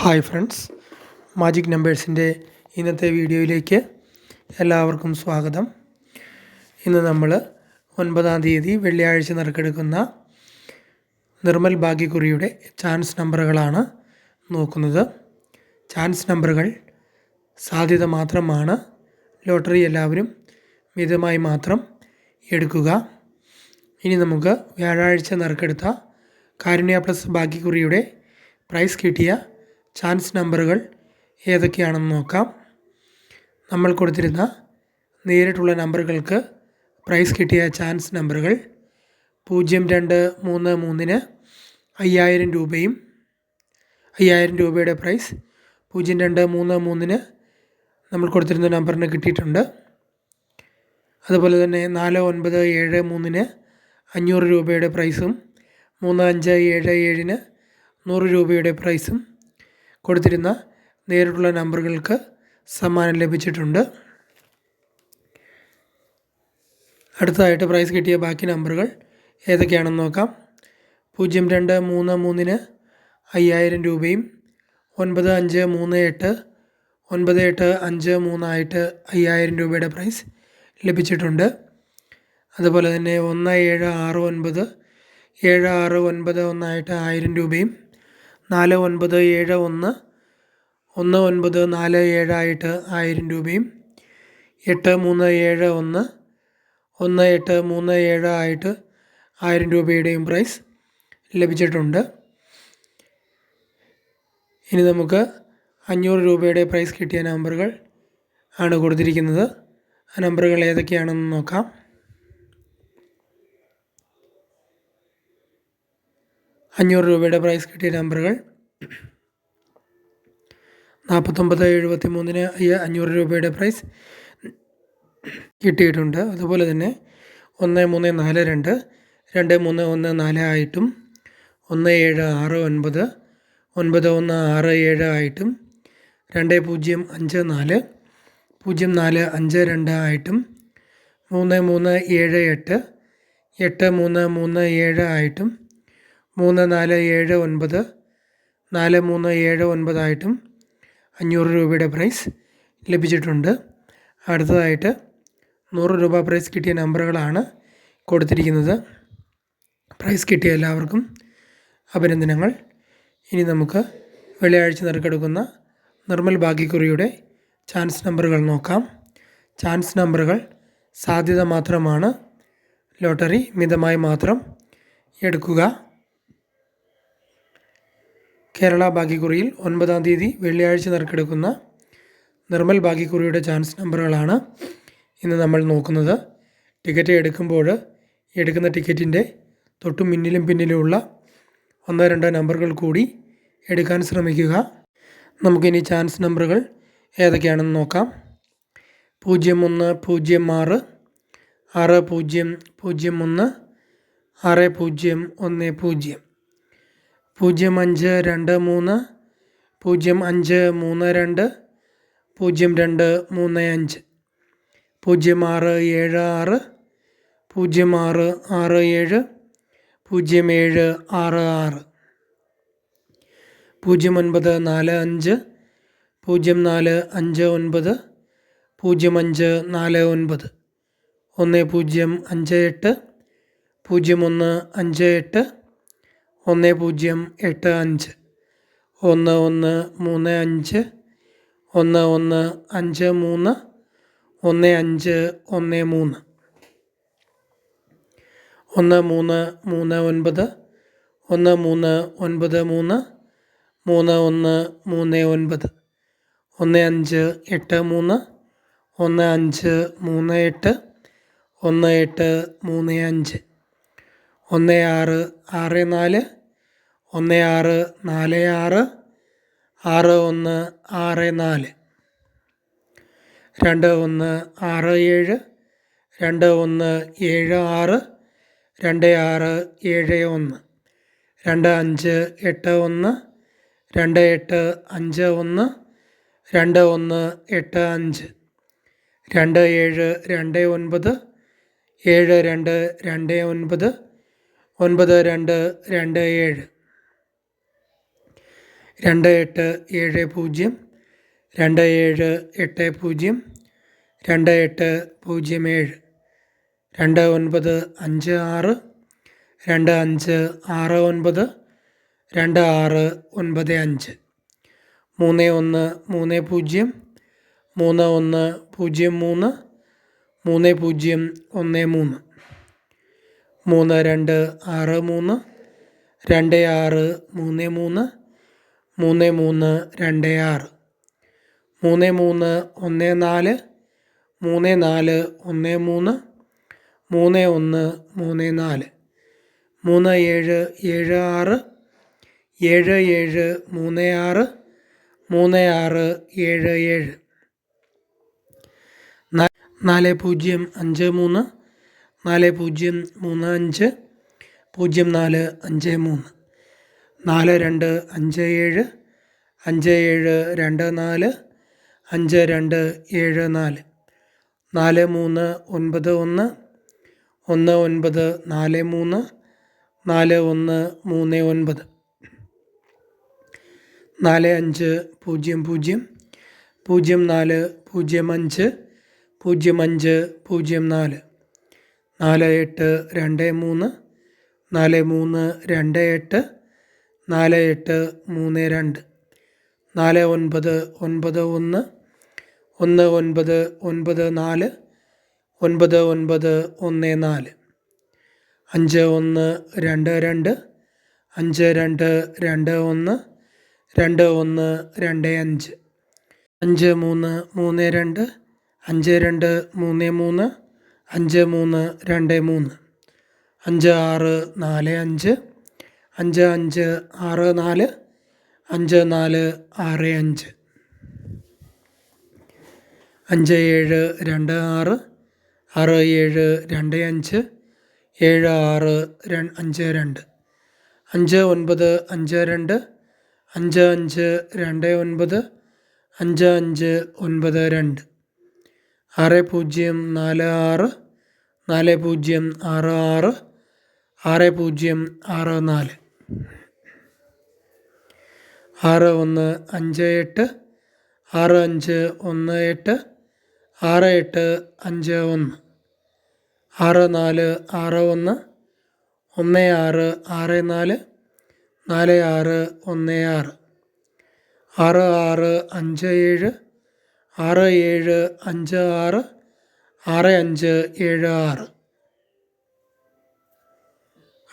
Hi friends, magic നമ്പേഴ്സിൻ്റെ ഇന്നത്തെ വീഡിയോയിലേക്ക് എല്ലാവർക്കും സ്വാഗതം. ഇന്ന് നമ്മൾ 9-ാം തീയതി വെള്ളിയാഴ്ച നറുക്കെടുക്കുന്ന നിർമ്മൽ ഭാഗ്യക്കുറിയുടെ ചാൻസ് നമ്പറുകളാണ് നോക്കുന്നത്. ചാൻസ് നമ്പറുകൾ സാധ്യത മാത്രമാണ്. ലോട്ടറി എല്ലാവരും മിതമായി മാത്രം എടുക്കുക. ഇനി നമുക്ക് വ്യാഴാഴ്ച നറുക്കെടുത്ത കാരുണ്യ പ്ലസ് ഭാഗ്യക്കുറിയുടെ പ്രൈസ് കിട്ടിയ ചാൻസ് നമ്പറുകൾ ഏതൊക്കെയാണെന്ന് നോക്കാം. നമ്മൾ കൊടുത്തിരുന്ന നേരിട്ടുള്ള നമ്പറുകൾക്ക് പ്രൈസ് കിട്ടിയ ചാൻസ് നമ്പറുകൾ 0233-ന് 5000 രൂപയും 5000 രൂപയുടെ പ്രൈസ് 0233-ന് നമ്മൾ കൊടുത്തിരുന്ന നമ്പറിന് കിട്ടിയിട്ടുണ്ട്. അതുപോലെ തന്നെ 4973-ന് 500 രൂപയുടെ പ്രൈസും 3577-ന് 100 രൂപയുടെ പ്രൈസും കൊടുത്തിരുന്ന നേരിട്ടുള്ള നമ്പറുകൾക്ക് സമ്മാനം ലഭിച്ചിട്ടുണ്ട്. അടുത്തതായിട്ട് പ്രൈസ് കിട്ടിയ ബാക്കി നമ്പറുകൾ ഏതൊക്കെയാണെന്ന് നോക്കാം. 0233-ന് 5000 രൂപയും 9538 9853 5000 രൂപയുടെ പ്രൈസ് ലഭിച്ചിട്ടുണ്ട്. അതുപോലെ തന്നെ 1769 7691 1000 രൂപയും 4971 1947 1000 രൂപയും 8371 1837 1000 രൂപയുടെയും പ്രൈസ് ലഭിച്ചിട്ടുണ്ട്. ഇനി നമുക്ക് 500 രൂപയുടെ പ്രൈസ് കിട്ടിയ നമ്പറുകൾ ആണ് കൊടുത്തിരിക്കുന്നത്. ആ നമ്പറുകൾ ഏതൊക്കെയാണെന്ന് നോക്കാം. 500 രൂപയുടെ പ്രൈസ് കിട്ടിയ നമ്പറുകൾ 4973-ന് 500 രൂപയുടെ പ്രൈസ് കിട്ടിയിട്ടുണ്ട്. അതുപോലെ തന്നെ 1342 2314 ആയിട്ടും 1769 9167 ആയിട്ടും 2054 0452 ആയിട്ടും 3378 8337 ആയിട്ടും 3479 4379 ആയിട്ടും 500 രൂപയുടെ പ്രൈസ് ലഭിച്ചിട്ടുണ്ട്. അടുത്തതായിട്ട് 100 രൂപ പ്രൈസ് കിട്ടിയ നമ്പറുകളാണ് കൊടുത്തിരിക്കുന്നത്. പ്രൈസ് കിട്ടിയ എല്ലാവർക്കും അഭിനന്ദനങ്ങൾ. ഇനി നമുക്ക് വെള്ളിയാഴ്ച നറുക്കെടുക്കുന്ന നിർമ്മൽ ഭാഗ്യക്കുറിയുടെ ചാൻസ് നമ്പറുകൾ നോക്കാം. ചാൻസ് നമ്പറുകൾ സാധ്യത മാത്രമാണ്. ലോട്ടറി മിതമായി മാത്രം എടുക്കുക. കേരള ഭാഗ്യക്കുറിയിൽ 9-ാം തീയതി വെള്ളിയാഴ്ച നറുക്കെടുക്കുന്ന നിർമ്മൽ ഭാഗ്യക്കുറിയുടെ ചാൻസ് നമ്പറുകളാണ് ഇന്ന് നമ്മൾ നോക്കുന്നത്. ടിക്കറ്റ് എടുക്കുമ്പോൾ എടുക്കുന്ന ടിക്കറ്റിൻ്റെ തൊട്ടും മുന്നിലും പിന്നിലുമുള്ള 1-2 നമ്പറുകൾ കൂടി എടുക്കാൻ ശ്രമിക്കുക. നമുക്കിനി ചാൻസ് നമ്പറുകൾ ഏതൊക്കെയാണെന്ന് നോക്കാം. 0106 6001 6010 0523 0532 0235 0676 0667 0766 0945 0459 0549 1058 0158 1085 1135 1153 1513 1339 1393 3139 1583 1538 1835 1664 1646 6164 2167 2176 2671 2581 2851 2185 2729 7229 9227 2870, 2780, 2807, 2956, 2569, 2695, 3130, 3103, 3013, 3263, 2633, 3326, 3314, 3413, 3134, 3776, 7736, 3677, 4053, 4035, 0453, 4257, 5724, 5274, 4391, 1943, 4139, 4500, 0405, 0504, 4823, 4328, 4832, 4991, 1994, 9914, 5122, 5221, 2125, 5332, 5233, 5323, 5645, 5564, 5465, 5726, 6725, 7652, 5952, 5529, 5592, 6046, 4066, 6064,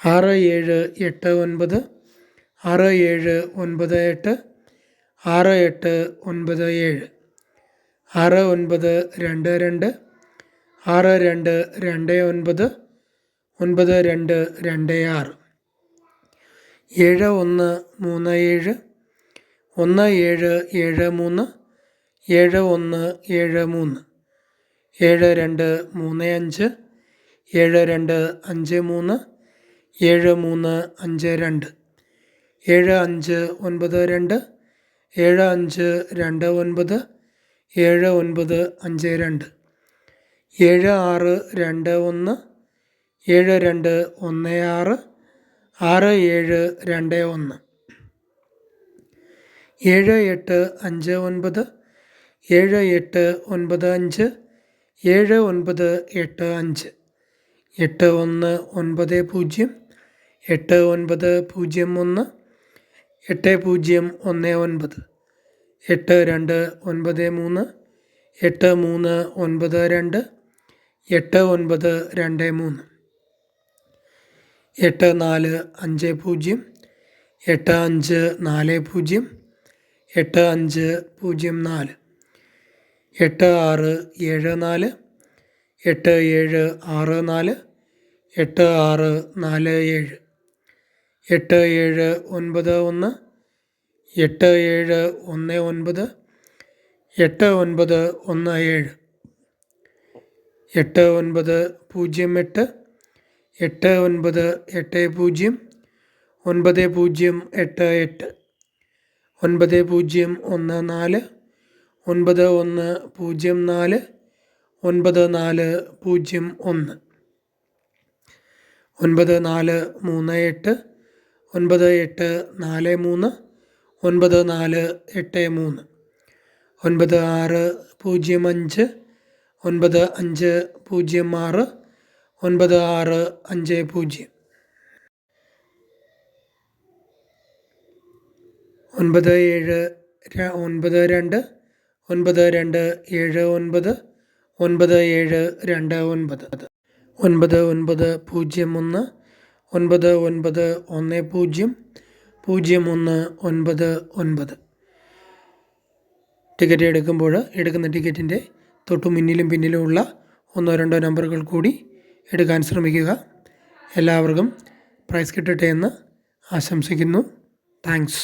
6158, 6518, 6851, 6461, 1664, 4616, 6657, 6756, 6576, 6789, 6798, 6897, 6922, 6229, 9226, 7137, 1773, 7173, 7235, 7253, 7352, 7592, 7529, 7952, 7621, 7216, 6721, 7859, 7895, 7985, 8190, 8901, 8019, 8293, 8392, 8923, 8450, 8540, 8504, 8674, 8764, 8647, 8791, 8719, 8917, 8908, 8980, 9088, 9014, 9104, 9401, 9438, 9843, 9483, 9605, 9506, 9650, 9792, 9279, 9729, 9901, 9901, 9910, 0199. ടിക്കറ്റ് എടുക്കുമ്പോൾ എടുക്കുന്ന ടിക്കറ്റിൻ്റെ തൊട്ടു മുന്നിലും പിന്നിലുമുള്ള 1-2 നമ്പറുകൾ കൂടി എടുക്കാൻ ശ്രമിക്കുക. എല്ലാവർക്കും പ്രൈസ് കിട്ടട്ടെ എന്ന് ആശംസിക്കുന്നു. താങ്ക്സ്.